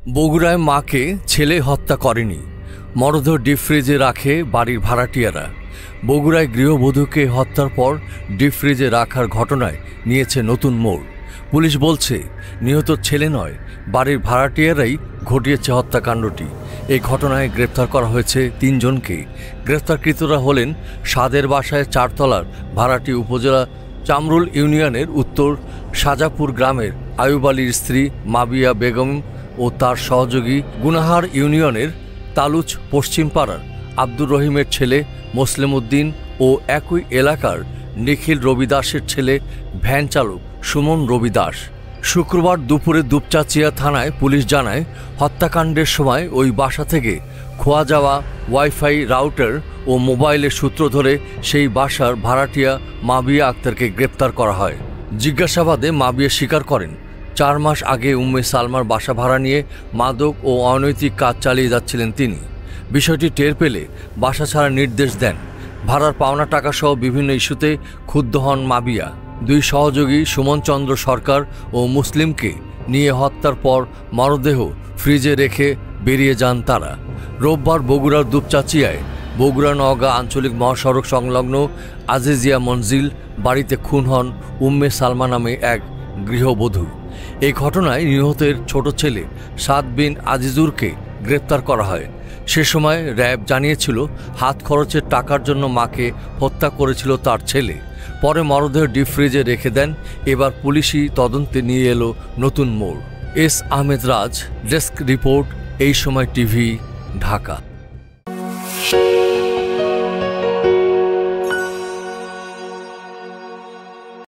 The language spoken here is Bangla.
বগুড়ায় মাকে ছেলে হত্যা করেনি, মরদেহ ডিপ ফ্রিজে রাখে বাড়ির ভাড়াটিয়ারা। বগুড়ায় গৃহবধূকে হত্যার পর ডিপ ফ্রিজে রাখার ঘটনায় নিয়েছে নতুন মোড়। পুলিশ বলছে নিহত ছেলে নয়, বাড়ির ভাড়াটিয়ারাই ঘটিয়েছে হত্যাকাণ্ডটি। এই ঘটনায় গ্রেপ্তার করা হয়েছে 3 জনকে। গ্রেপ্তারকৃতরা হলেন সাদের বাসায় 4 তলার ভাড়াটি উপজেলা চামরুল ইউনিয়নের উত্তর সাজাপুর গ্রামের আয়ুব আলীর স্ত্রী মাবিয়া বেগম ও তার সহযোগী গুনাহার ইউনিয়নের তালুচ পশ্চিম পাড়ার আব্দুর রহিমের ছেলে মোসলেম উদ্দিন ও একই এলাকার নিখিল রবি দাসের ছেলে ভ্যান চালক সুমন রবি দাস। শুক্রবার দুপুরে দুপচাচিয়া থানায় পুলিশ জানায়, হত্যাকাণ্ডের সময় ওই বাসা থেকে খোয়া যাওয়া ওয়াইফাই রাউটার ও মোবাইলের সূত্র ধরে সেই বাসার ভাড়াটিয়া মাবিয়া আক্তারকে গ্রেপ্তার করা হয়। জিজ্ঞাসাবাদে মাবিয়া স্বীকার করেন, 4 মাস আগে উম্মে সালমার বাসা ভাড়া নিয়ে মাদক ও অনৈতিক কাজ চালিয়ে যাচ্ছিলেন তিনি। বিষয়টি টের পেলে বাসা ছাড়ার নির্দেশ দেন। ভাড়ার পাওনা টাকাসহ বিভিন্ন ইস্যুতে ক্ষুব্ধ হন মাবিয়া। 2 সহযোগী সুমন চন্দ্র সরকার ও মুসলিমকে নিয়ে হত্যার পর মরদেহ ফ্রিজে রেখে বেরিয়ে যান তারা। রোববার বগুড়ার দুপচাচিয়ায় বগুড়া নওগাঁ আঞ্চলিক মহাসড়ক সংলগ্ন আজিজিয়া মঞ্জিল বাড়িতে খুন হন উম্মে সালমা নামে এক গৃহবধূ। এই ঘটনায় নিহতের ছোট ছেলে সাদ বিন আজিজুরকে গ্রেপ্তার করা হয়। সে সময় র্যাব জানিয়েছিল হাত খরচের টাকার জন্য মাকে হত্যা করেছিল তার ছেলে। পরে মরদেহ ডিপ ফ্রিজে রেখে দেন। এবার পুলিশি তদন্তে নিয়ে এলো নতুন মোড়। এস আহমেদ রাজ, ডেস্ক রিপোর্ট, এই সময় টিভি, ঢাকা।